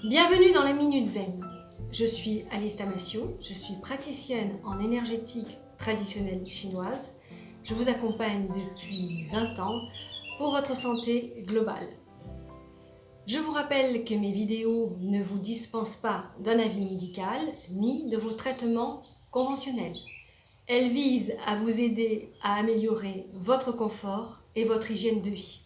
Bienvenue dans la Minute Zen. Je suis Alice Damasio, je suis praticienne en énergétique traditionnelle chinoise. Je vous accompagne depuis 20 ans pour votre santé globale. Je vous rappelle que mes vidéos ne vous dispensent pas d'un avis médical ni de vos traitements conventionnels. Elles visent à vous aider à améliorer votre confort et votre hygiène de vie.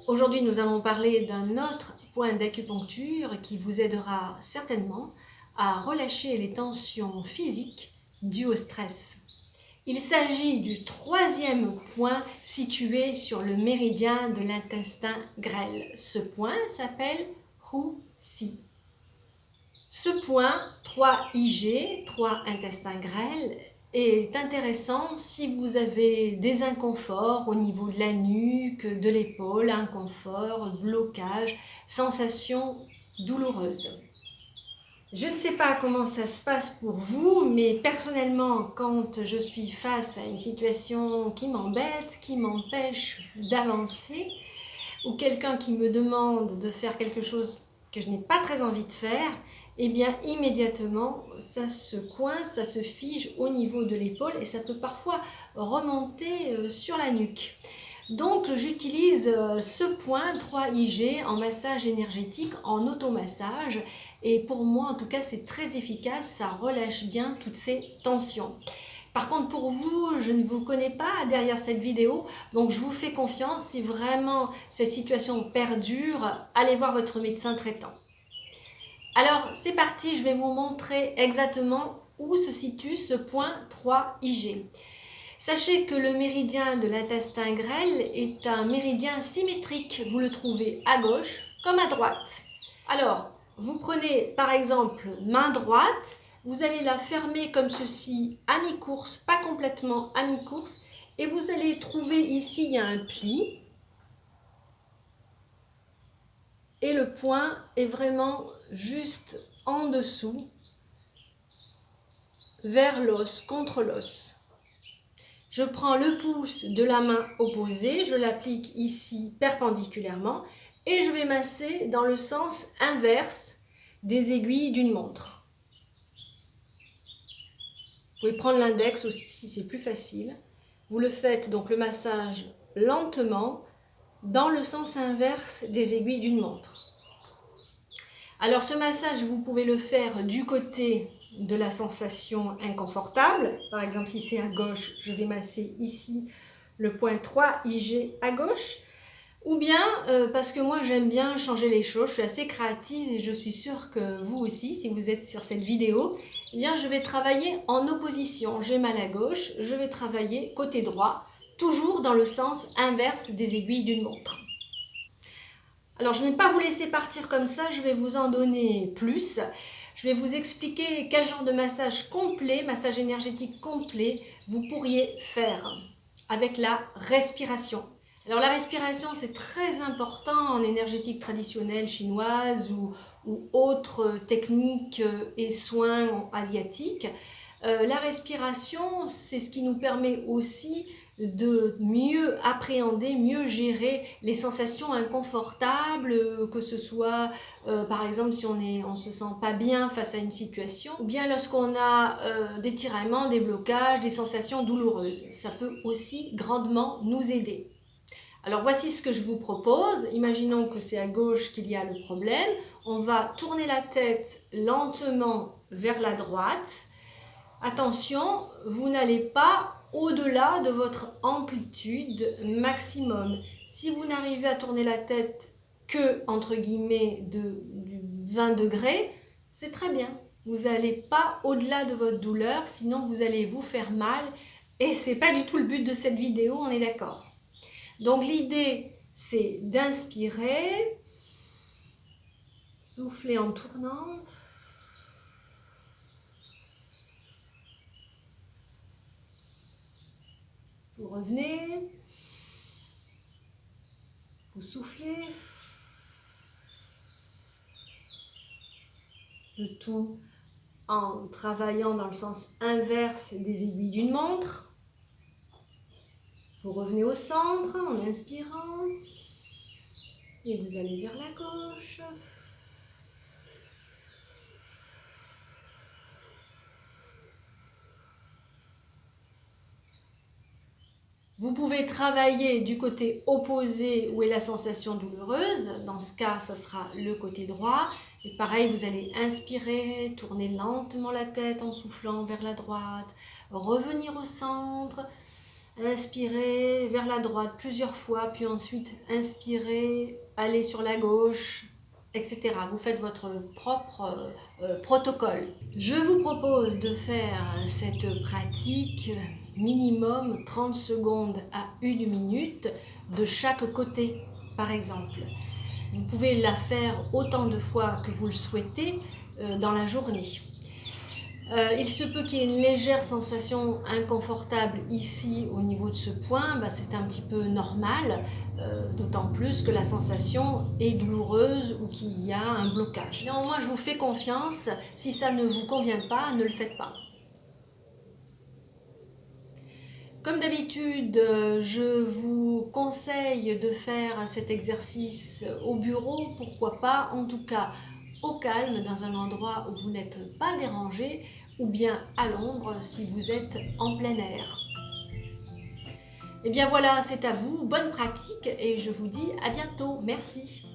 Aujourd'hui, nous allons parler d'un autre point d'acupuncture qui vous aidera certainement à relâcher les tensions physiques dues au stress. Il s'agit du troisième point situé sur le méridien de l'intestin grêle. Ce point s'appelle Hu Si. Ce point, 3IG, 3 intestins grêles, est intéressant si vous avez des inconforts au niveau de la nuque, de l'épaule, inconfort, blocage, sensations douloureuses. Je ne sais pas comment ça se passe pour vous, mais personnellement, quand je suis face à une situation qui m'embête, qui m'empêche d'avancer, ou quelqu'un qui me demande de faire quelque chose que je n'ai pas très envie de faire, eh bien immédiatement ça se coince, ça se fige au niveau de l'épaule et ça peut parfois remonter sur la nuque. Donc j'utilise ce point 3IG en massage énergétique, en automassage, et pour moi en tout cas c'est très efficace, ça relâche bien toutes ces tensions. Par contre pour vous, je ne vous connais pas derrière cette vidéo, donc je vous fais confiance. Si vraiment cette situation perdure, allez voir votre médecin traitant. Alors c'est parti, je vais vous montrer exactement où se situe ce point 3IG. Sachez que le méridien de l'intestin grêle est un méridien symétrique. Vous le trouvez à gauche comme à droite. Alors, vous prenez par exemple main droite, vous allez la fermer comme ceci à mi-course, pas complètement à mi-course, et vous allez trouver ici, il y a un pli. Et le point est vraiment juste en dessous, vers l'os, contre l'os. Je prends le pouce de la main opposée, je l'applique ici perpendiculairement et je vais masser dans le sens inverse des aiguilles d'une montre. Vous pouvez prendre l'index aussi si c'est plus facile. Vous le faites donc le massage lentement dans le sens inverse des aiguilles d'une montre. Alors ce massage, vous pouvez le faire du côté de la sensation inconfortable. Par exemple, si c'est à gauche, je vais masser ici le point 3IG à gauche. Ou bien, parce que moi j'aime bien changer les choses, je suis assez créative et je suis sûre que vous aussi, si vous êtes sur cette vidéo, eh bien je vais travailler en opposition. J'ai mal à gauche, je vais travailler côté droit, toujours dans le sens inverse des aiguilles d'une montre. Alors je ne vais pas vous laisser partir comme ça, je vais vous en donner plus. Je vais vous expliquer quel genre de massage complet, massage énergétique complet, vous pourriez faire avec la respiration. Alors la respiration, c'est très important en énergétique traditionnelle chinoise ou autres techniques et soins asiatiques. La respiration, c'est ce qui nous permet aussi de mieux appréhender, mieux gérer les sensations inconfortables, que ce soit par exemple si on se sent pas bien face à une situation, ou bien lorsqu'on a des tiraillements, des blocages, des sensations douloureuses. Ça peut aussi grandement nous aider. Alors voici ce que je vous propose. Imaginons que c'est à gauche qu'il y a le problème. On va tourner la tête lentement vers la droite. Attention, vous n'allez pas au-delà de votre amplitude maximum. Si vous n'arrivez à tourner la tête que, entre guillemets, du 20 degrés, c'est très bien. Vous n'allez pas au-delà de votre douleur, sinon vous allez vous faire mal. Et ce n'est pas du tout le but de cette vidéo, on est d'accord. Donc l'idée, c'est d'inspirer, souffler en tournant. Vous revenez, vous soufflez, le tout en travaillant dans le sens inverse des aiguilles d'une montre. Vous revenez au centre en inspirant et vous allez vers la gauche. Vous pouvez travailler du côté opposé où est la sensation douloureuse. Dans ce cas, ce sera le côté droit. Et pareil, vous allez inspirer, tourner lentement la tête en soufflant vers la droite, revenir au centre, inspirer vers la droite plusieurs fois, puis ensuite inspirer, aller sur la gauche, etc. Vous faites votre propre protocole. Je vous propose de faire cette pratique minimum 30 secondes à 1 minute de chaque côté, par exemple. Vous pouvez la faire autant de fois que vous le souhaitez dans la journée. Il se peut qu'il y ait une légère sensation inconfortable ici au niveau de ce point, c'est un petit peu normal, d'autant plus que la sensation est douloureuse ou qu'il y a un blocage. Néanmoins, je vous fais confiance, si ça ne vous convient pas, ne le faites pas. Comme d'habitude, je vous conseille de faire cet exercice au bureau, pourquoi pas, en tout cas au calme, dans un endroit où vous n'êtes pas dérangé, ou bien à l'ombre si vous êtes en plein air. Et bien voilà, c'est à vous, bonne pratique et je vous dis à bientôt, merci.